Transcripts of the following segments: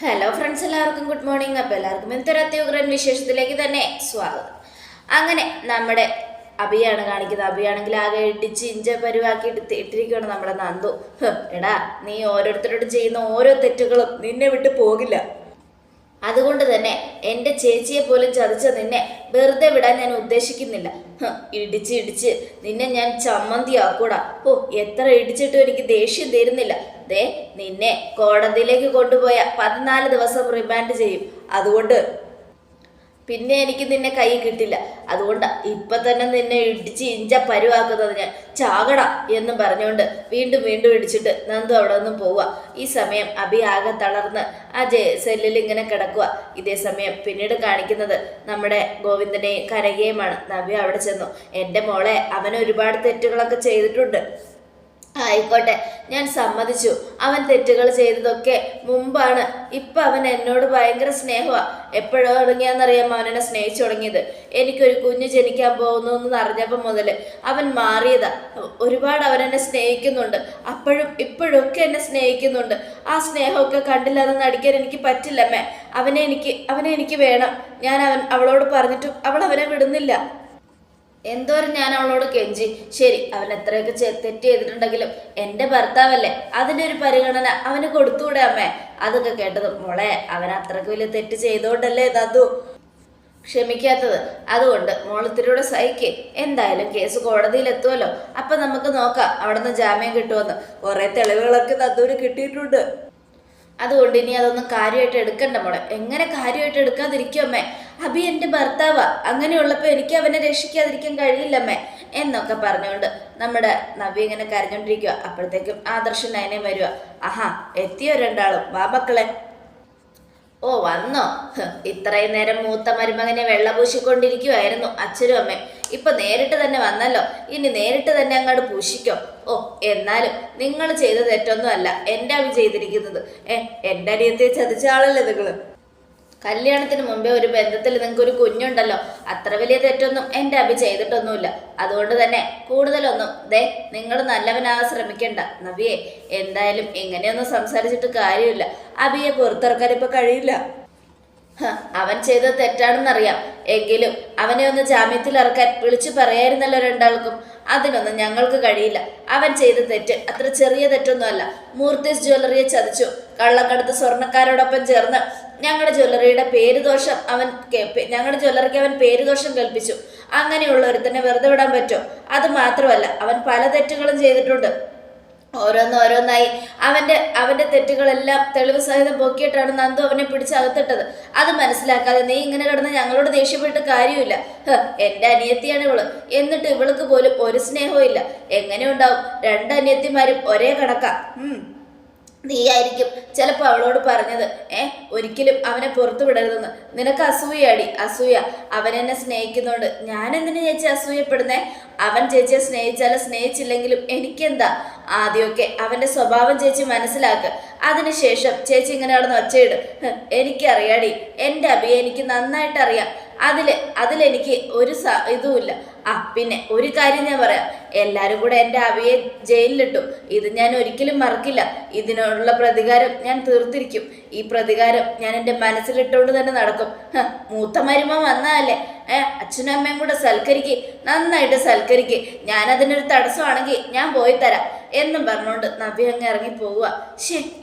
Hello friends, എല്ലാവർക്കും good morning. അപ്പോൾ എല്ലാവർക്കും എന്തൊരു അത്യുഗ്രൻ വിശേഷത്തിലേക്ക് തന്നെ സ്വാഗതം. അങ്ങനെ നമ്മുടെ അഭിയാണ് കാണിക്കുന്നത്. അഭിയാണെങ്കിൽ ആകെ ഇടിച്ച് ഇഞ്ച പരുവാക്കി ഇട്ടിരിക്കുകയാണ് നമ്മുടെ നന്ദു. എടാ, നീ ഓരോരുത്തരോട് ചെയ്യുന്ന ഓരോ തെറ്റുകളും നിന്നെ വിട്ട് പോകില്ല. അതുകൊണ്ട് തന്നെ എൻ്റെ ചേച്ചിയെ പോലും ചതിച്ച നിന്നെ വെറുതെ വിടാൻ ഞാൻ ഉദ്ദേശിക്കുന്നില്ല. ഇടിച്ച് ഇടിച്ച് നിന്നെ ഞാൻ ചമ്മന്തിയാക്കൂടാ. ഓ, എത്ര ഇടിച്ചിട്ടും എനിക്ക് ദേഷ്യം തരുന്നില്ല. ദേ, നിന്നെ കോടതിയിലേക്ക് കൊണ്ടുപോയ 14 ദിവസം റിമാൻഡ് ചെയ്യും. അതുകൊണ്ട് പിന്നെ എനിക്ക് നിന്നെ കൈ കിട്ടില്ല. അതുകൊണ്ട് ഇപ്പൊ തന്നെ നിന്നെ ഇടിച്ച് ഇഞ്ച പരുവാക്കുന്നത് ഞാൻ. ചാകട എന്ന് പറഞ്ഞുകൊണ്ട് വീണ്ടും വീണ്ടും ഇടിച്ചിട്ട് നന്ദു അവിടെ നിന്നും പോവുക. ഈ സമയം അഭി ആകെ തളർന്ന് ആ സെല്ലിൽ ഇങ്ങനെ കിടക്കുക. ഇതേ സമയം പിന്നീട് കാണിക്കുന്നത് നമ്മുടെ ഗോവിന്ദനെയും കനകയുമാണ്. നവ്യ അവിടെ ചെന്നു. എൻ്റെ മോളെ, അവൻ ഒരുപാട് തെറ്റുകളൊക്കെ ചെയ്തിട്ടുണ്ട്. ആയിക്കോട്ടെ, ഞാൻ സമ്മതിച്ചു. അവൻ തെറ്റുകൾ ചെയ്തതൊക്കെ മുമ്പാണ്. ഇപ്പം അവൻ എന്നോട് ഭയങ്കര സ്നേഹമാണ്. എപ്പോഴോ തുടങ്ങിയാന്നറിയാമോ അവനെന്നെ സ്നേഹിച്ചു തുടങ്ങിയത്? എനിക്കൊരു കുഞ്ഞ് ജനിക്കാൻ പോകുന്നു എന്ന് അറിഞ്ഞപ്പോൾ മുതൽ അവൻ മാറിയതാ. ഒരുപാട് അവനെന്നെ സ്നേഹിക്കുന്നുണ്ട്. അപ്പോഴും ഇപ്പോഴൊക്കെ എന്നെ സ്നേഹിക്കുന്നുണ്ട്. ആ സ്നേഹമൊക്കെ കണ്ടില്ലാതെ നടിക്കാൻ എനിക്ക് പറ്റില്ലമ്മേ. അവനെ എനിക്ക് വേണം. ഞാൻ അവളോട് പറഞ്ഞിട്ടും അവൾ അവനെ വിടുന്നില്ല. എന്തോരം ഞാൻ അവളോട് കെഞ്ചി. ശരി, അവൻ എത്രയൊക്കെ തെറ്റ് ചെയ്തിട്ടുണ്ടെങ്കിലും എൻ്റെ ഭർത്താവല്ലേ, അതിൻ്റെ ഒരു പരിഗണന അവന് കൊടുത്തുകൂടെ അമ്മേ? അതൊക്കെ കേട്ടതും, മോളെ, അവൻ അത്രയ്ക്ക് വലിയ തെറ്റ് ചെയ്തോണ്ടല്ലേ നന്ദു ക്ഷമിക്കാത്തത്. അതുകൊണ്ട് മോളത്തിലൂടെ സഹിക്ക്. എന്തായാലും കേസ് കോടതിയിൽ എത്തുമല്ലോ. അപ്പം നമുക്ക് നോക്കാം അവിടെ നിന്ന് ജാമ്യം കിട്ടുമെന്ന്. കുറേ തെളിവുകളൊക്കെ നന്ദുവിന് കിട്ടിയിട്ടുണ്ട്. അതുകൊണ്ട് ഇനി അതൊന്നും കാര്യമായിട്ട് എടുക്കണ്ട മോളെ. എങ്ങനെ കാര്യമായിട്ട് എടുക്കാതിരിക്കുമേ? അഭി എൻ്റെ ഭർത്താവാ. അങ്ങനെയുള്ളപ്പോൾ എനിക്ക് അവനെ രക്ഷിക്കാതിരിക്കാൻ കഴിയില്ലമ്മേ എന്നൊക്കെ പറഞ്ഞുകൊണ്ട് നമ്മുടെ നവ്യ ഇങ്ങനെ കരഞ്ഞോണ്ടിരിക്കുക. അപ്പോഴത്തേക്കും ആദർശൻ നയനെ വരിക. ആഹാ, എത്തിയോ രണ്ടാളും? വാ മക്കളെ. ഓ, വന്നോ? ഇത്രയും നേരം മൂത്ത മരുമകനെ വെള്ളപൂശിക്കൊണ്ടിരിക്കുമായിരുന്നു അച്ഛനും അമ്മയും. ഇപ്പൊ നേരിട്ട് തന്നെ വന്നല്ലോ. ഇനി നേരിട്ട് തന്നെ അങ്ങോട്ട് പൂശിക്കോ. ഓ, എന്നാലും നിങ്ങൾ ചെയ്ത തെറ്റൊന്നും അല്ല എൻ്റെ അഭി ചെയ്തിരിക്കുന്നത്. എൻ്റെ അനിയത്തെ ചതിച്ച ആളല്ലേ നിങ്ങള്? കല്യാണത്തിന് മുമ്പേ ഒരു ബന്ധത്തിൽ നിങ്ങൾക്ക് ഒരു കുഞ്ഞുണ്ടല്ലോ. അത്ര വലിയ തെറ്റൊന്നും എൻ്റെ അഭി ചെയ്തിട്ടൊന്നുമില്ല. അതുകൊണ്ട് തന്നെ കൂടുതലൊന്നും നിങ്ങൾ നല്ലവനാകാൻ ശ്രമിക്കണ്ട. നവിയെ, എന്തായാലും ഇങ്ങനെയൊന്നും സംസാരിച്ചിട്ട് കാര്യമില്ല. അഭിയെ പുറത്തിറക്കാൻ ഇപ്പൊ കഴിയില്ല. അവൻ ചെയ്തത് തെറ്റാണെന്നറിയാം. എങ്കിലും അവനെ ഒന്ന് ജാമ്യത്തിൽ ഇറക്കാൻ വിളിച്ചു പറയായിരുന്നല്ലോ രണ്ടാൾക്കും. അതിനൊന്നും ഞങ്ങൾക്ക് കഴിയില്ല. അവൻ ചെയ്ത തെറ്റ് അത്ര ചെറിയ തെറ്റൊന്നുമല്ല. മൂർത്തീസ് ജ്വല്ലറിയെ ചതിച്ചു. കള്ളക്കടത്ത് സ്വർണ്ണക്കാരോടൊപ്പം ചേർന്ന് ഞങ്ങളുടെ ജ്വല്ലറിയുടെ ഞങ്ങളുടെ ജ്വല്ലറിക്ക് അവൻ പേരുദോഷം കൽപ്പിച്ചു. അങ്ങനെയുള്ള ഒരുത്തന്നെ വെറുതെ വിടാൻ പറ്റുമോ? അത് മാത്രമല്ല, അവൻ പല തെറ്റുകളും ചെയ്തിട്ടുണ്ട്. ഓരോന്നായി അവന്റെ തെറ്റുകളെല്ലാം തെളിവ് സഹിതം പൊക്കിയിട്ടാണ് നന്ദു അവനെ പിടിച്ചകത്തിട്ടത്. അത് മനസ്സിലാക്കാതെ നീ ഇങ്ങനെ കിടന്ന് ഞങ്ങളോട് ദേഷ്യപ്പെട്ട് കാര്യമില്ല. എൻ്റെ അനിയത്തിയാണ് ഇവള്. എന്നിട്ട് ഇവൾക്ക് പോലും ഒരു സ്നേഹവും ഇല്ല. എങ്ങനെ ഉണ്ടാവും? 2 അനിയത്തിമാരും ഒരേ കണക്കാ. നീയായിരിക്കും ചിലപ്പോൾ അവളോട് പറഞ്ഞത് ഒരിക്കലും അവനെ പുറത്തു വിടരുതെന്ന്. നിനക്ക് അസൂയാടി, അസൂയ. അവൻ എന്നെ സ്നേഹിക്കുന്നുണ്ട്. ഞാൻ എന്തിനു ചേച്ചി അസൂയപ്പെടുന്നേ? അവൻ ചേച്ചിയെ സ്നേഹിച്ചാലും സ്നേഹിച്ചില്ലെങ്കിലും എനിക്കെന്താ? ആദ്യമൊക്കെ അവൻ്റെ സ്വഭാവം ചേച്ചി മനസ്സിലാക്കുക. അതിനുശേഷം ചേച്ചി ഇങ്ങനെ നടന്ന് ഒച്ചയിട്. എനിക്കറിയാടി, എൻ്റെ അഭിയെ എനിക്ക് നന്നായിട്ട് അറിയാം. അതിലെനിക്ക് ഒരു ഇതുമില്ല. പിന്നെ ഒരു കാര്യം ഞാൻ പറയാം. എല്ലാവരും കൂടെ എൻ്റെ അവിയെ ജയിലിലിട്ടു. ഇത് ഞാൻ ഒരിക്കലും മറക്കില്ല. ഇതിനുള്ള പ്രതികാരം ഞാൻ തീർത്തിരിക്കും. ഈ പ്രതികാരം ഞാൻ എൻ്റെ മനസ്സിലിട്ടുകൊണ്ട് തന്നെ നടക്കും. മൂത്ത മരുമ വന്നാലേ അച്ഛനും അമ്മയും കൂടെ സൽക്കരിക്ക്, നന്നായിട്ട് സൽക്കരിക്ക്. ഞാനതിനൊരു തടസ്സമാണെങ്കിൽ ഞാൻ പോയി തരാം എന്നും പറഞ്ഞുകൊണ്ട് നവ്യ അങ്ങ് ഇറങ്ങി പോവുക.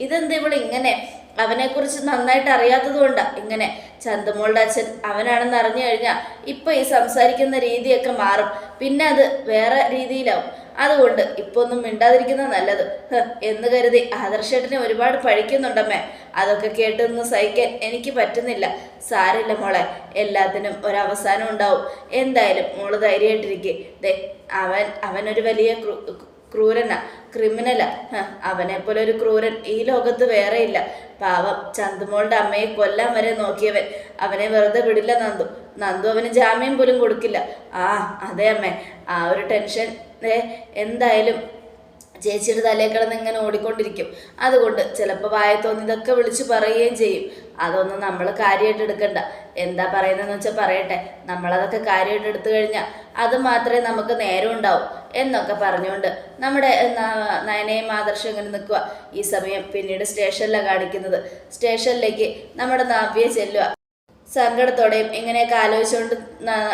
ഇതെന്താ ഇവള് ഇങ്ങനെ? അവനെക്കുറിച്ച് നന്നായിട്ട് അറിയാത്തത് കൊണ്ടാണ് ഇങ്ങനെ. ചന്തുമോളുടെ അച്ഛൻ അവനാണെന്ന് അറിഞ്ഞു കഴിഞ്ഞാൽ ഇപ്പൊ ഈ സംസാരിക്കുന്ന രീതിയൊക്കെ മാറും. പിന്നെ അത് വേറെ രീതിയിലാവും. അതുകൊണ്ട് ഇപ്പൊ ഒന്നും മിണ്ടാതിരിക്കുന്നത് നല്ലത് എന്ന് കരുതി ആദർശേട്ടനെ ഒരുപാട് പഴിക്കുന്നുണ്ടമ്മേ. അതൊക്കെ കേട്ടൊന്ന് സഹിക്കാൻ എനിക്ക് പറ്റുന്നില്ല. സാരില്ല മോളെ, എല്ലാത്തിനും ഒരവസാനം ഉണ്ടാവും. എന്തായാലും മോള് ധൈര്യമായിട്ടിരിക്കെ. അവനൊരു വലിയ ക്രൂരനാ, ക്രിമിനലാ. അവനെ പോലെ ഒരു ക്രൂരൻ ഈ ലോകത്ത് വേറെ ഇല്ല. പാവം ചന്തുമോളുടെ അമ്മയെ കൊല്ലാൻ വരെ നോക്കിയവൻ. അവനെ വെറുതെ വിടില്ല നന്ദു അവന് ജാമ്യം പോലും കൊടുക്കില്ല. അതെ അമ്മേ, ആ ഒരു ടെൻഷൻ എന്തായാലും ചേച്ചിയുടെ തലയിൽ കിടന്ന് ഇങ്ങനെ ഓടിക്കൊണ്ടിരിക്കും. അതുകൊണ്ട് ചിലപ്പോൾ വായ തോന്നി ഇതൊക്കെ വിളിച്ചു പറയുകയും ചെയ്യും. അതൊന്നും നമ്മൾ കാര്യമായിട്ട് എടുക്കണ്ട. എന്താ പറയുന്നതെന്ന് വെച്ചാൽ പറയട്ടെ, നമ്മളതൊക്കെ കാര്യമായിട്ട് എടുത്തു കഴിഞ്ഞാൽ അത് മാത്രമേ നമുക്ക് നേരം ഉണ്ടാവും എന്നൊക്കെ പറഞ്ഞുകൊണ്ട് നമ്മുടെ നയനയും ആദർശം ഇങ്ങനെ നിൽക്കുക. ഈ സമയം പിന്നീട് സ്റ്റേഷനിലാണ് കാണിക്കുന്നത്. സ്റ്റേഷനിലേക്ക് നമ്മുടെ നവ്യ ചെല്ലുക. സങ്കടത്തോടെയും ഇങ്ങനെയൊക്കെ ആലോചിച്ചുകൊണ്ട്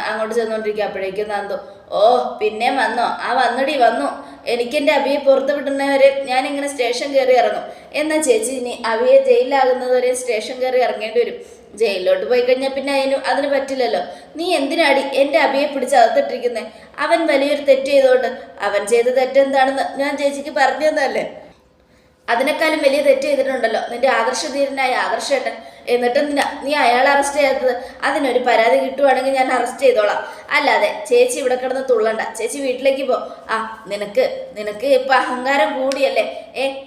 അങ്ങോട്ട് ചെന്നുകൊണ്ടിരിക്കുക. അപ്പോഴേക്കും നന്ദു, ഓ പിന്നെ വന്നോ? ആ വന്നടി വന്നു. എനിക്കെൻ്റെ അബിയെ പുറത്ത് വിടുന്നവരെ ഞാനിങ്ങനെ സ്റ്റേഷൻ കയറി ഇറങ്ങും. എന്നാൽ ചേച്ചി ഇനി അബിയെ ജയിലിലാകുന്നതുവരെ സ്റ്റേഷൻ കയറി ഇറങ്ങേണ്ടി വരും. ജയിലിലോട്ട് പോയി കഴിഞ്ഞാൽ പിന്നെ അതിന് പറ്റില്ലല്ലോ. നീ എന്തിനാടി എൻ്റെ അബിയെ പിടിച്ച് അകത്തിട്ടിരിക്കുന്നത്? അവൻ വലിയൊരു തെറ്റ് ചെയ്തോണ്ട്. അവൻ ചെയ്ത തെറ്റെന്താണെന്ന് ഞാൻ ചേച്ചിക്ക് പറഞ്ഞു തന്നല്ലേ. അതിനേക്കാളും വലിയ തെറ്റ് ചെയ്തിട്ടുണ്ടല്ലോ നിന്റെ ആദർശധീരനായ ആദർശേട്ടൻ. എന്നിട്ടെന്തിനാ നീ അയാളെ അറസ്റ്റ് ചെയ്യാത്തത്? അതിനൊരു പരാതി കിട്ടുവാണെങ്കിൽ ഞാൻ അറസ്റ്റ് ചെയ്തോളാം. അല്ലാതെ ചേച്ചി ഇവിടെ കിടന്ന് തുള്ളണ്ട. ചേച്ചി വീട്ടിലേക്ക് പോ. ആ നിനക്ക് ഇപ്പൊ അഹങ്കാരം കൂടിയല്ലേ?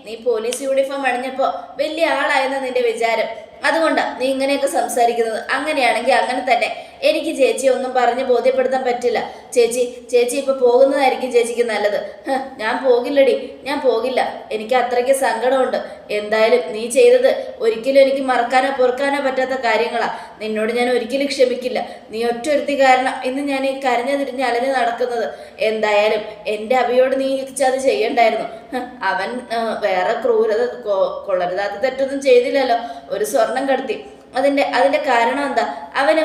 നീ പോലീസ് യൂണിഫോം അണിഞ്ഞപ്പോ വലിയ ആളായെന്ന് നിന്റെ വിചാരം. അതുകൊണ്ടാണ് നീ ഇങ്ങനെയൊക്കെ സംസാരിക്കുന്നത്. അങ്ങനെയാണെങ്കിൽ അങ്ങനെ തന്നെ. എനിക്ക് ചേച്ചി ഒന്നും പറഞ്ഞ് ബോധ്യപ്പെടുത്താൻ പറ്റില്ല. ചേച്ചി ഇപ്പൊ പോകുന്നതായിരിക്കും ചേച്ചിക്ക് നല്ലത്. ഞാൻ പോകില്ലടി, ഞാൻ പോകില്ല. എനിക്ക് അത്രയ്ക്ക് സങ്കടമുണ്ട്. എന്തായാലും നീ ചെയ്തത് ഒരിക്കലും എനിക്ക് മറക്കാനോ പൊറുക്കാനോ പറ്റാത്ത കാര്യങ്ങളാ. നിന്നോട് ഞാൻ ഒരിക്കലും ക്ഷമിക്കില്ല. നീ ഒറ്റൊരുത്തി കാരണം ഇന്ന് ഞാൻ ഈ കരഞ്ഞു തിരിഞ്ഞ് അലഞ്ഞ് നടക്കുന്നത്. എന്തായാലും എൻ്റെ അബിയോട് നീ അത് ചെയ്യണ്ടായിരുന്നു. അവൻ വേറെ ക്രൂരത കൊള്ളരുതാത്ത തെറ്റൊന്നും ചെയ്തില്ലല്ലോ. ഒരു സ്വർണം കടത്തി. അതിൻ്റെ കാരണം എന്താ? അവന്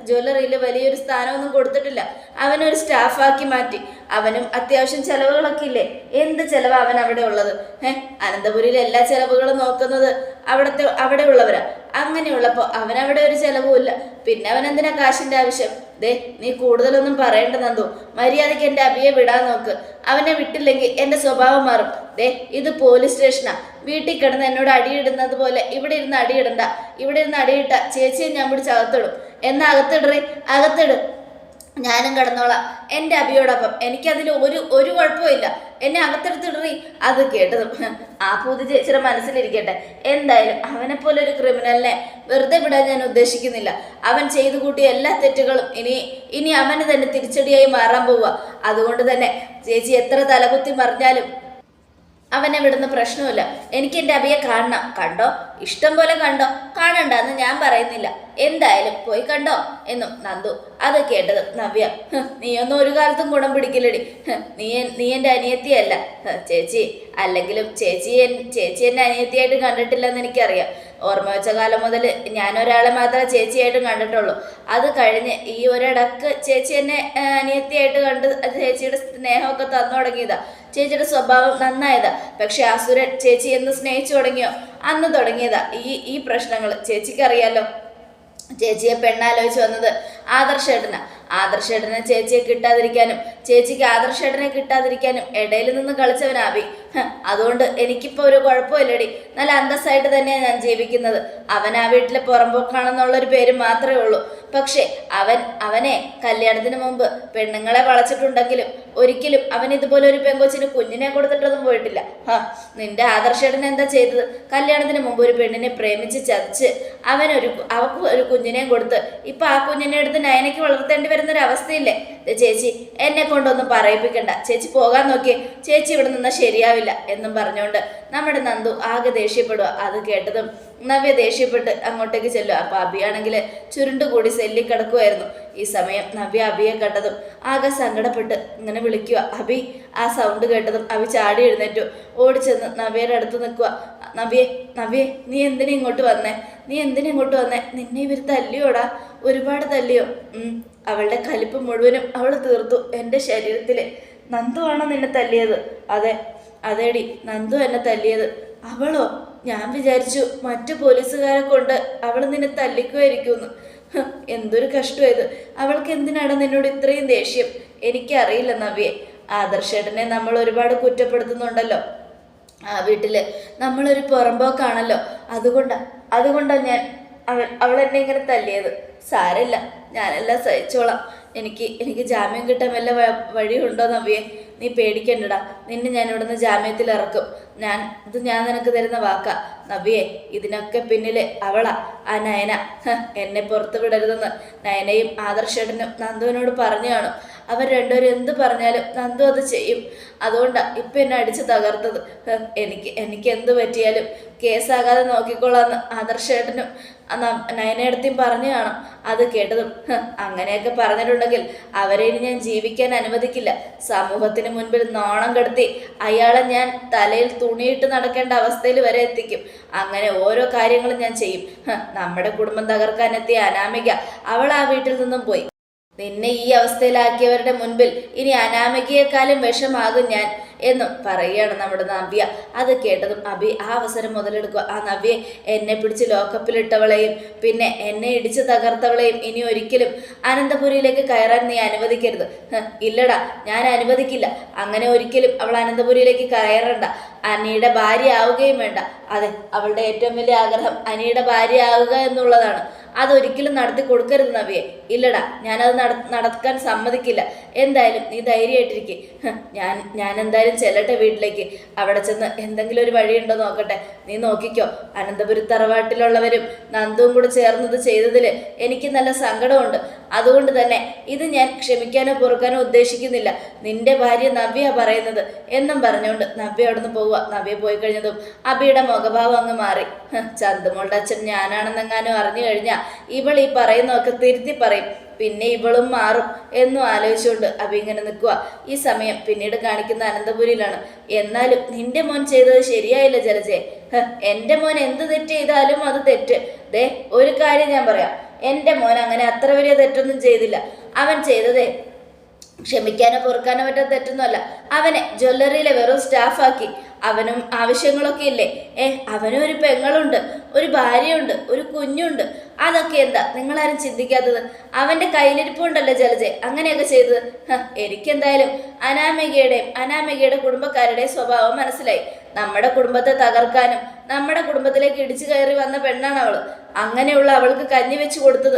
ജ്വല്ലറിയിൽ വലിയൊരു സ്ഥാനമൊന്നും കൊടുത്തിട്ടില്ല. അവനൊരു സ്റ്റാഫാക്കി മാറ്റി. അവനും അത്യാവശ്യം ചെലവുകളൊക്കെ ഇല്ലേ? എന്ത് ചെലവാ അവൻ അവിടെ ഉള്ളത്? അനന്തപുരിയിലെ എല്ലാ ചെലവുകളും നോക്കുന്നത് അവിടെ ഉള്ളവരാ. അങ്ങനെയുള്ളപ്പോൾ അവനവിടെ ഒരു ചെലവുമില്ല. പിന്നെ അവൻ എന്തിനാ കാശിൻ്റെ ആവശ്യം? നീ കൂടുതലൊന്നും പറയേണ്ട നന്ദു. മര്യാദയ്ക്ക് എൻ്റെ അബിയെ വിടാൻ നോക്ക്. അവനെ വിട്ടില്ലെങ്കിൽ എൻ്റെ സ്വഭാവം മാറും. ഇത് പോലീസ് സ്റ്റേഷനാ. വീട്ടിൽ കിടന്ന് എന്നോട് അടിയിടുന്നത് പോലെ ഇവിടെ ഇരുന്ന് അടിയിടണ്ട. ഇവിടെ ഇരുന്ന് അടിയിട്ട ചേച്ചിയെ ഞാൻ പിടിച്ച് അകത്തിടും. എന്നാ അകത്തിട്. ഞാനും കിടന്നോളാം എൻ്റെ അബിയോടൊപ്പം. എനിക്കതിൽ ഒരു കുഴപ്പമില്ല. എന്നെ അകത്തെടുത്തിടറി. അത് കേട്ടതും ആ പൂതി ചേച്ചിയുടെ മനസ്സിലിരിക്കട്ടെ. എന്തായാലും അവനെപ്പോലെ ഒരു ക്രിമിനലിനെ വെറുതെ വിടാൻ ഞാൻ ഉദ്ദേശിക്കുന്നില്ല. അവൻ ചെയ്തു കൂട്ടിയ എല്ലാ തെറ്റുകളും ഇനി അവന് തന്നെ തിരിച്ചടിയായി മാറാൻ പോവുക. അതുകൊണ്ട് തന്നെ ചേച്ചി എത്ര തലകുത്തി മറിഞ്ഞാലും അവനെ വിടുന്ന പ്രശ്നമില്ല. എനിക്ക് എൻ്റെ അബിയെ കാണണം. കണ്ടോ, ഇഷ്ടം പോലെ കണ്ടോ. കാണണ്ടെന്ന് ഞാൻ പറയുന്നില്ല. എന്തായാലും പോയി കണ്ടോ എന്നും നന്ദു. അത് കേട്ടത് നവ്യ, നീയൊന്നും ഒരു കാലത്തും ഗുണം പിടിക്കില്ലടി. നീ എൻ്റെ അനിയത്തിയല്ല. ചേച്ചി അല്ലെങ്കിലും ചേച്ചി എന്നെ അനിയത്തിയായിട്ട് കണ്ടിട്ടില്ലെന്ന് എനിക്കറിയാം. ഓർമ്മ വെച്ച കാലം മുതൽ ഞാനൊരാളെ മാത്രമേ ചേച്ചിയായിട്ടും കണ്ടിട്ടുള്ളൂ. അത് കഴിഞ്ഞ് ഈ ഒരിടക്ക് ചേച്ചി എന്നെ അനിയത്തിയായിട്ട് കണ്ട് ചേച്ചിയുടെ സ്നേഹമൊക്കെ തന്നു തുടങ്ങിയതാ. ചേച്ചിയുടെ സ്വഭാവം നന്നായതാ. പക്ഷെ അസുരൻ ചേച്ചി എന്ന് സ്നേഹിച്ചു തുടങ്ങിയോ അന്ന് തുടങ്ങിയതാ ഈ പ്രശ്നങ്ങൾ. ചേച്ചിക്കറിയാലോ, ചേച്ചിയെ പെണ്ണാലോചിച്ച് വന്നത് ആദർശേട്ടനെ ചേച്ചിയെ കിട്ടാതിരിക്കാനും ചേച്ചിക്ക് ആദർശേട്ടനെ കിട്ടാതിരിക്കാനും ഇടയിൽ നിന്ന് കളിച്ചവനാവി. അതുകൊണ്ട് എനിക്കിപ്പോൾ ഒരു കുഴപ്പമില്ലടി. നല്ല അന്തസ്സായിട്ട് തന്നെയാണ് ഞാൻ ജീവിക്കുന്നത്. അവൻ ആ വീട്ടിലെ പുറമ്പോക്കാണെന്നുള്ളൊരു പേര് മാത്രമേ ഉള്ളൂ. പക്ഷേ അവനെ കല്യാണത്തിന് മുമ്പ് പെണ്ണുങ്ങളെ വളച്ചിട്ടുണ്ടെങ്കിലും ഒരിക്കലും അവൻ ഇതുപോലെ ഒരു പെങ്കൊച്ചിന് കുഞ്ഞിനെ കൊടുത്തിട്ടൊന്നും പോയിട്ടില്ല. നിന്റെ ആദർശേട്ടൻ എന്താ ചെയ്തത്? കല്യാണത്തിന് മുമ്പ് ഒരു പെണ്ണിനെ പ്രേമിച്ച് ചതിച്ച് അവക്ക് ഒരു കുഞ്ഞിനെയും കൊടുത്ത് ഇപ്പൊ ആ കുഞ്ഞിനെ എടുത്ത് നയനയ്ക്ക് വളർത്തേണ്ടി വരുന്നൊരവസ്ഥയില്ലേ? ചേച്ചി എന്നെ കൊണ്ടൊന്നും പറയിപ്പിക്കണ്ട. ചേച്ചി പോകാൻ നോക്കിയേ. ചേച്ചി ഇവിടെ നിന്ന് ശരിയാവില്ല എന്നും പറഞ്ഞുകൊണ്ട് നമ്മുടെ നന്ദു ആകെ ദേഷ്യപ്പെടുക. അത് കേട്ടതും നവ്യ ദേഷ്യപ്പെട്ട് അങ്ങോട്ടേക്ക് ചെല്ലുക. അപ്പൊ അബിയാണെങ്കിൽ ചുരുണ്ടുകൂടി സെല്ലി കിടക്കുമായിരുന്നു. ഈ സമയം നവ്യ അബിയെ കണ്ടതും ആകെ സങ്കടപ്പെട്ട് ഇങ്ങനെ വിളിക്കുക. അബി. ആ സൗണ്ട് കേട്ടതും അബി ചാടി എഴുന്നേറ്റു. ഓടിച്ചെന്ന് നവ്യയുടെ അടുത്ത് നിൽക്കുക. നവ്യേ നീ എന്തിനാ ഇങ്ങോട്ട് വന്നേ? നിന്നെ ഇവർ തല്ലിയോടാ? ഒരുപാട് തല്ലിയോ? അവളുടെ കലിപ്പ് മുഴുവനും അവൾ തീർത്തു എൻ്റെ ശരീരത്തിൽ. നന്ദു ആണോ നിന്നെ തല്ലിയത്? അതേടി, നന്ദു എന്നെ തല്ലിയത്. അവളോ? ഞാൻ വിചാരിച്ചു മറ്റു പോലീസുകാരെ കൊണ്ട് അവൾ നിന്നെ തല്ലിക്കുമായിരിക്കുമെന്ന്. എന്തൊരു കഷ്ടമായത്. അവൾക്ക് എന്തിനാണ് നിന്നോട് ഇത്രയും ദേഷ്യം? എനിക്കറിയില്ല നവ്യെ. ആദർശേട്ടനെ നമ്മൾ ഒരുപാട് കുറ്റപ്പെടുത്തുന്നുണ്ടല്ലോ. ആ വീട്ടില് നമ്മളൊരു പുറമ്പോക്കാണല്ലോ. അതുകൊണ്ടാ ഞാൻ അവൾ എന്നെ ഇങ്ങനെ തല്ലിയത്. സാരമില്ല, ഞാനെല്ലാം സഹിച്ചോളാം. എനിക്ക് ജാമ്യം കിട്ടാൻ വല്ല വഴിയുണ്ടോ നവ്യെ? നീ പേടിക്കണ്ടടാ. നിന്നെ ഞാൻ ഇവിടുന്ന് ജാമ്യത്തിൽ ഇറക്കും. ഞാൻ നിനക്ക് തരുന്ന വാക്കാ നവ്യെ. ഇതിനൊക്കെ പിന്നില് അവളാ, ആ നയന. എന്നെ പുറത്ത് വിടരുതെന്ന് നയനയും ആദർശേട്ടനും നന്ദുവിനോട് പറഞ്ഞു കാണും. അവർ രണ്ടുപേരും എന്ത് പറഞ്ഞാലും നന്ദു അത് ചെയ്യും. അതുകൊണ്ടാണ് ഇപ്പം എന്നെ അടിച്ച് തകർത്തത്. എനിക്ക് എന്ത് പറ്റിയാലും കേസാകാതെ നോക്കിക്കോളാന്ന് ആദർശേട്ടനും നയനേടത്തെയും പറഞ്ഞു കാണും. അത് കേട്ടതും അങ്ങനെയൊക്കെ പറഞ്ഞിട്ടുണ്ടെങ്കിൽ അവരെ ഇനി ഞാൻ ജീവിക്കാൻ അനുവദിക്കില്ല. സമൂഹത്തിന് മുൻപിൽ നാണം കെടുത്തി അയാളെ ഞാൻ തലയിൽ തുണിയിട്ട് നടക്കേണ്ട അവസ്ഥയിൽ വരെ എത്തിക്കും. അങ്ങനെ ഓരോ കാര്യങ്ങളും ഞാൻ ചെയ്യും. നമ്മുടെ കുടുംബം തകർക്കാനെത്തിയ അനാമിക അവൾ ആ വീട്ടിൽ നിന്നും പോയി. നിന്നെ ഈ അവസ്ഥയിലാക്കിയവരുടെ മുൻപിൽ ഇനി അനാമികയെക്കാളും വിഷമാകും ഞാൻ എന്നും പറയുകയാണ് നമ്മുടെ നവ്യ. അത് കേട്ടതും അഭി ആ അവസരം മുതലെടുക്കുക. ആ നവ്യെ, എന്നെ പിടിച്ച് ലോക്കപ്പിലിട്ടവളെയും പിന്നെ എന്നെ ഇടിച്ച് തകർത്തവളെയും ഇനി ഒരിക്കലും അനന്തപുരിയിലേക്ക് കയറാൻ നീ അനുവദിക്കരുത്. ഇല്ലടാ, ഞാൻ അനുവദിക്കില്ല. അങ്ങനെ ഒരിക്കലും അവൾ അനന്തപുരിയിലേക്ക് കയറണ്ട. അനിയുടെ ഭാര്യ ആവുകയും വേണ്ട. അതെ, അവളുടെ ഏറ്റവും വലിയ ആഗ്രഹം അനിയുടെ ഭാര്യ ആവുക എന്നുള്ളതാണ്. അതൊരിക്കലും നടത്തി കൊടുക്കരുത് നവ്യെ. ഇല്ലടാ, ഞാനത് നടക്കാൻ സമ്മതിക്കില്ല. എന്തായാലും നീ ധൈര്യമായിട്ടിരിക്കും. ഞാൻ എന്തായാലും ചെല്ലട്ടെ വീട്ടിലേക്ക്. അവിടെ ചെന്ന് എന്തെങ്കിലും ഒരു വഴിയുണ്ടോ നോക്കട്ടെ. നീ നോക്കിക്കോ. അനന്തപുരി തറവാട്ടിലുള്ളവരും നന്ദുവും കൂടെ ചേർന്നത് ചെയ്തതിൽ എനിക്ക് നല്ല സങ്കടമുണ്ട്. അതുകൊണ്ട് തന്നെ ഇത് ഞാൻ ക്ഷമിക്കാനോ പൊറുക്കാനോ ഉദ്ദേശിക്കുന്നില്ല. നിന്റെ ഭാര്യ നവ്യ പറയുന്നത് എന്നും പറഞ്ഞുകൊണ്ട് നവ്യ അവിടെ നിന്ന് പോവുക. നവ്യ പോയി കഴിഞ്ഞതും അബിയുടെ മുഖഭാവം അങ്ങ് മാറി. ചന്തുമോളുടെ അച്ഛൻ ഞാനാണെന്നെങ്ങാനും അറിഞ്ഞു കഴിഞ്ഞാൽ ഇവൾ ഈ പറയുന്നതൊക്കെ തിരുത്തി പറയും. പിന്നെ ഇവളും മാറും എന്നും ആലോചിച്ചുകൊണ്ട് അബി ഇങ്ങനെ നിൽക്കുക. ഈ സമയം പിന്നീട് കാണിക്കുന്ന അനന്തപുരിയിലാണ്. എന്നാലും നിന്റെ മോൻ ചെയ്തത് ശരിയായില്ല ജലജയെ. എൻ്റെ മോൻ എന്ത് തെറ്റ് ചെയ്താലും അത് തെറ്റ്. ദേ, ഒരു കാര്യം ഞാൻ പറയാം, എൻ്റെ മോൻ അങ്ങനെ അത്ര വലിയ തെറ്റൊന്നും ചെയ്തില്ല. അവൻ ചെയ്തതേ ക്ഷമിക്കാനോ പൊറുക്കാനോ പറ്റാത്ത തെറ്റൊന്നുമല്ല. അവനെ ജ്വല്ലറിയിലെ വെറും സ്റ്റാഫാക്കി. അവനും ആവശ്യങ്ങളൊക്കെ ഇല്ലേ? അവനും ഒരു പെങ്ങളുണ്ട്, ഒരു ഭാര്യയുണ്ട്, ഒരു കുഞ്ഞുണ്ട്. അതൊക്കെ എന്താ നിങ്ങളാരും ചിന്തിക്കാത്തത്? അവൻ്റെ കയ്യിലിരിപ്പുണ്ടല്ലോ ജലജെ അങ്ങനെയൊക്കെ ചെയ്തത്. എനിക്കെന്തായാലും അനാമികയുടെ കുടുംബക്കാരുടെയും സ്വഭാവം മനസ്സിലായി. നമ്മുടെ കുടുംബത്തെ തകർക്കാനും നമ്മുടെ കുടുംബത്തിലേക്ക് ഇടിച്ചു കയറി വന്ന പെണ്ണാണ് അവള്. അങ്ങനെയുള്ള അവൾക്ക് കഞ്ഞി വെച്ച് കൊടുത്തത്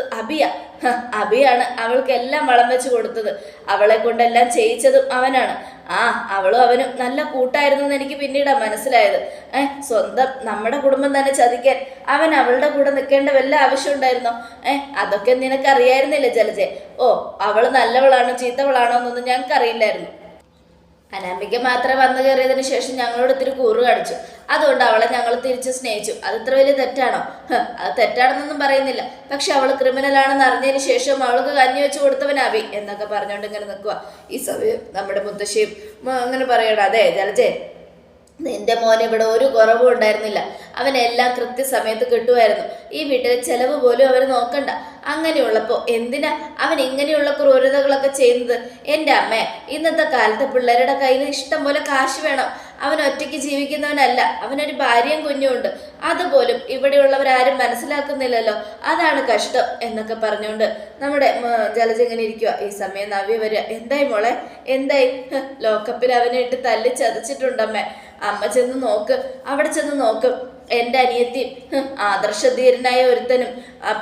അബിയാണ് അവൾക്ക് എല്ലാം വളം വെച്ച് കൊടുത്തത്. അവളെ കൊണ്ടെല്ലാം ചെയ്യിച്ചതും അവനാണ്. അവളും അവനും നല്ല കൂട്ടായിരുന്നു എന്ന് എനിക്ക് പിന്നീടാ മനസ്സിലായത്. സ്വന്തം നമ്മുടെ കുടുംബം തന്നെ ചതിക്കാൻ അവൻ അവളുടെ കൂടെ നിൽക്കേണ്ട വല്ല ആവശ്യം ഉണ്ടായിരുന്നോ? അതൊക്കെ നിനക്കറിയായിരുന്നില്ല ജലജെ. അവള് നല്ലവളാണോ ചീത്തവളാണോ എന്നൊന്നും ഞങ്ങൾക്കറിയില്ലായിരുന്നു. അനാമിക മാത്രം വന്നു കയറിയതിന് ശേഷം ഞങ്ങളോട് ഇത്തിരി കൂറ് കാണിച്ചു. അതുകൊണ്ട് അവളെ ഞങ്ങൾ തിരിച്ച് സ്നേഹിച്ചു. അത് ഇത്ര വലിയ തെറ്റാണോ? അത് തെറ്റാണെന്നൊന്നും പറയുന്നില്ല. പക്ഷെ അവൾ ക്രിമിനലാണെന്ന് അറിഞ്ഞതിന് ശേഷം അവൾക്ക് കഞ്ഞി വെച്ച് കൊടുത്തവനാവി എന്നൊക്കെ പറഞ്ഞുകൊണ്ട് ഇങ്ങനെ നിൽക്കുക. ഈ സമയം നമ്മുടെ മുത്തശ്ശിയും അങ്ങനെ പറയണം, അതെ ജലജെ, നിന്റെ മോൻ ഇവിടെ ഒരു കുറവും ഉണ്ടായിരുന്നില്ല. അവനെല്ലാം കൃത്യസമയത്ത് കിട്ടുമായിരുന്നു. ഈ വീട്ടിലെ ചെലവ് പോലും അവർ നോക്കണ്ട. അങ്ങനെയുള്ളപ്പോൾ എന്തിനാ അവൻ ഇങ്ങനെയുള്ള ക്രൂരതകളൊക്കെ ചെയ്യുന്നത്? എൻ്റെ അമ്മ, ഇന്നത്തെ കാലത്ത് പിള്ളേരുടെ കയ്യിൽ ഇഷ്ടം പോലെ കാശ് വേണം. അവൻ ഒറ്റയ്ക്ക് ജീവിക്കുന്നവനല്ല, അവനൊരു ഭാര്യയും കുഞ്ഞുമുണ്ട്. അതുപോലും ഇവിടെയുള്ളവരാരും മനസ്സിലാക്കുന്നില്ലല്ലോ. അതാണ് കഷ്ടം എന്നൊക്കെ പറഞ്ഞുകൊണ്ട് നമ്മുടെ ജലജ ഇങ്ങനെ ഇരിക്കുക. ഈ സമയം നവ്യ വരിക. എന്തായി മോളെ, എന്തായി? ലോക്കപ്പിൽ അവനെ ഇട്ട് തല്ലി ചതച്ചിട്ടുണ്ടമ്മേ. അമ്മ ചെന്ന് നോക്ക്, അവിടെ ചെന്ന് നോക്ക്. എൻ്റെ അനിയത്തിയും ആദർശധീരനായ ഒരുത്തനും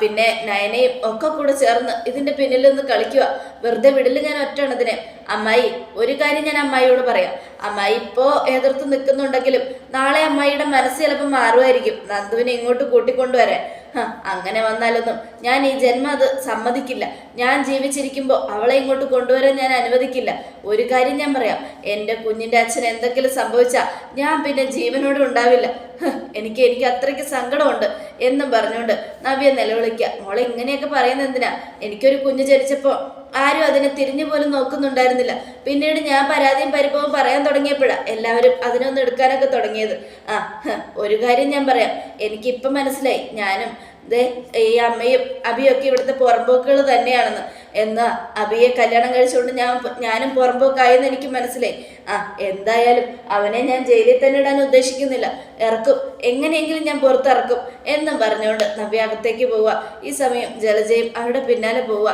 പിന്നെ നയനയും ഒക്കെ കൂടെ ചേർന്ന് ഇതിൻ്റെ പിന്നിൽ നിന്ന് കളിക്കുക. വെറുതെ വിടില്ല ഞാൻ ഒറ്റണതിനെ. അമ്മായി, ഒരു കാര്യം ഞാൻ അമ്മായിയോട് പറയാം. അമ്മായി ഇപ്പോൾ എതിർത്ത് നിൽക്കുന്നുണ്ടെങ്കിലും നാളെ അമ്മായിയുടെ മനസ്സ് ചിലപ്പോൾ മാറുമായിരിക്കും നന്ദുവിനെ ഇങ്ങോട്ട് കൂട്ടിക്കൊണ്ടുവരാൻ. അങ്ങനെ വന്നാലൊന്നും ഞാൻ ഈ ജന്മം അത് സമ്മതിക്കില്ല. ഞാൻ ജീവിച്ചിരിക്കുമ്പോൾ അവളെ ഇങ്ങോട്ട് കൊണ്ടുവരാൻ ഞാൻ അനുവദിക്കില്ല. ഒരു കാര്യം ഞാൻ പറയാം, എൻ്റെ കുഞ്ഞിൻ്റെ അച്ഛൻ എന്തെങ്കിലും സംഭവിച്ചാൽ ഞാൻ പിന്നെ ജീവനോടെ ഉണ്ടാവില്ല. എനിക്ക് അത്രയ്ക്ക് സങ്കടമുണ്ട് എന്നും പറഞ്ഞുകൊണ്ട് നവ്യ നിലവിളിക്കുക. മോളെ ഇങ്ങനെയൊക്കെ പറയുന്നത് എന്തിനാ? എനിക്കൊരു കുഞ്ഞ് ജനിച്ചപ്പോൾ ആരും അതിനെ തിരിഞ്ഞു പോലും നോക്കുന്നുണ്ടായിരുന്നില്ല. പിന്നീട് ഞാൻ പരാതിയും പരിഭവവും പറയാൻ തുടങ്ങിയപ്പോഴാണ് എല്ലാവരും അതിനൊന്ന് എടുക്കാനൊക്കെ തുടങ്ങിയത്. ഒരു കാര്യം ഞാൻ പറയാം, എനിക്കിപ്പം മനസ്സിലായി, ഞാനും ഈ അമ്മയും അബിയൊക്കെ ഇവിടുത്തെ പുറമ്പോക്കുകൾ തന്നെയാണെന്ന്. എന്നാ അബിയെ കല്യാണം കഴിച്ചുകൊണ്ട് ഞാനും പുറമ്പോക്കായെന്ന് എനിക്ക് മനസ്സിലായി. എന്തായാലും അവനെ ഞാൻ ജയിലിൽ തന്നെ ഇടാൻ ഉദ്ദേശിക്കുന്നില്ല. ഇറക്കും, എങ്ങനെയെങ്കിലും ഞാൻ പുറത്തിറക്കും എന്നും പറഞ്ഞുകൊണ്ട് നവ്യാകത്തേക്ക് പോവുക. ഈ സമയം ജലജയും അവരുടെ പിന്നാലെ പോവുക.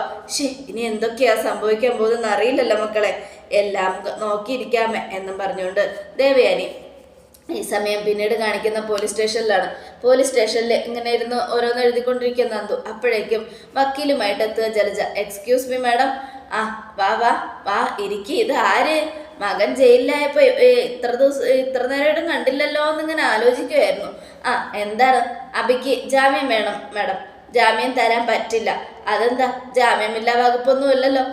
ഇനി എന്തൊക്കെയാ സംഭവിക്കാൻ പോകുന്നതെന്ന് അറിയില്ലല്ലോ മക്കളെ, എല്ലാം നോക്കിയിരിക്കാമേ എന്നും പറഞ്ഞുകൊണ്ട് ദേവയാനി ഈ സമയം പിന്നീട് കാണിക്കുന്ന പോലീസ് സ്റ്റേഷനിലാണ്. പോലീസ് സ്റ്റേഷനിൽ ഇങ്ങനെ ഇരുന്ന് ഓരോന്ന് എഴുതിക്കൊണ്ടിരിക്കുന്ന നന്ദു. അപ്പോഴേക്കും വക്കീലുമായിട്ട് എത്തുക ജലജ. Excuse me madam. വാ വാ വാ ഇരിക്കി. ഇത് ആര്? മകൻ ജയിലിലായപ്പോൾ ഇത്ര നേരമായിട്ടും കണ്ടില്ലല്ലോ എന്നിങ്ങനെ ആലോചിക്കുമായിരുന്നു. എന്താണ്? അബിക്ക് ജാമ്യം വേണം മാഡം. ജാമ്യം തരാൻ പറ്റില്ല. അതെന്താ, ജാമ്യമില്ലാ വകുപ്പൊന്നും ഇല്ലല്ലോ.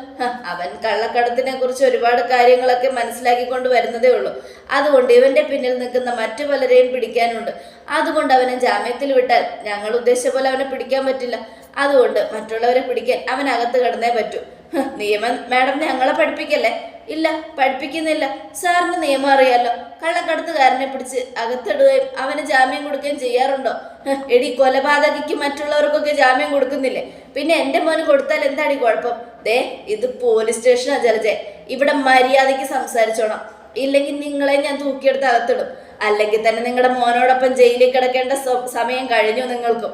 അവൻ കള്ളക്കടത്തിനെ കുറിച്ച് ഒരുപാട് കാര്യങ്ങളൊക്കെ മനസ്സിലാക്കിക്കൊണ്ട് വരുന്നതേ ഉള്ളൂ. അതുകൊണ്ട് ഇവന്റെ പിന്നിൽ നിൽക്കുന്ന മറ്റു പലരെയും പിടിക്കാനുണ്ട്. അതുകൊണ്ട് അവനെ ജാമ്യത്തിൽ വിട്ടാൽ ഞങ്ങൾ ഉദ്ദേശിച്ച പോലെ അവനെ പിടിക്കാൻ പറ്റില്ല. അതുകൊണ്ട് മറ്റുള്ളവരെ പിടിക്കാൻ അവൻ അകത്ത് കിടന്നേ പറ്റൂ. നിയമം മാഡം ഞങ്ങളെ പഠിപ്പിക്കല്ലേ? ഇല്ല, പഠിപ്പിക്കുന്നില്ല. സാറിന് നിയമം അറിയാലോ. കള്ളക്കടത്തുകാരനെ പിടിച്ച് അകത്തിടുകയും അവന് ജാമ്യം കൊടുക്കുകയും ചെയ്യാറുണ്ടോ? എടി, കൊലപാതകയ്ക്ക് മറ്റുള്ളവർക്കൊക്കെ ജാമ്യം കൊടുക്കുന്നില്ലേ? പിന്നെ എന്റെ മോന് കൊടുത്താൽ എന്താണ് കുഴപ്പം? ദേ, ഇത് പോലീസ് സ്റ്റേഷനാ ജലജെ. ഇവിടെ മര്യാദയ്ക്ക് സംസാരിച്ചോണം. ഇല്ലെങ്കിൽ നിങ്ങളെ ഞാൻ തൂക്കിയെടുത്ത് അകത്തിടും. അല്ലെങ്കിൽ തന്നെ നിങ്ങളുടെ മോനോടൊപ്പം ജയിലിൽ കിടക്കേണ്ട സമയം കഴിഞ്ഞു നിങ്ങൾക്കും.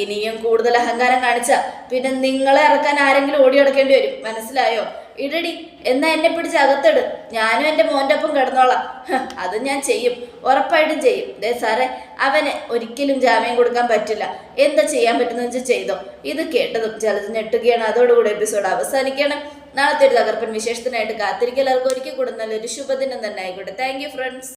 ഇനിയും കൂടുതൽ അഹങ്കാരം കാണിച്ച പിന്നെ നിങ്ങളെ ഇറക്കാൻ ആരെങ്കിലും ഓടിയടക്കേണ്ടി വരും. മനസ്സിലായോ? ഇടടി, എന്നാ എന്നെ പിടിച്ച് അകത്തിട്. ഞാനും എൻ്റെ മോൻ്റെ ഒപ്പം കിടന്നോളാം. അത് ഞാൻ ചെയ്യും, ഉറപ്പായിട്ടും ചെയ്യും. ദേ സാറേ, അവന് ഒരിക്കലും ജാമ്യം കൊടുക്കാൻ പറ്റില്ല. എന്താ ചെയ്യാൻ പറ്റുന്ന വെച്ചാൽ ചെയ്തോ. ഇത് കേട്ടതും ജലജ ഞെട്ടുകയാണ്. അതോടുകൂടി എപ്പിസോഡ് അവസാനിക്കണം. നാളത്തെ ഒരു തകർപ്പൻ വിശേഷത്തിനായിട്ട് കാത്തിരിക്കൽ. എല്ലാവർക്കും ഒരിക്കൽ കൂടെ നല്ലൊരു ശുഭദിനം തന്നെ ആയിക്കോട്ടെ. Thank you friends.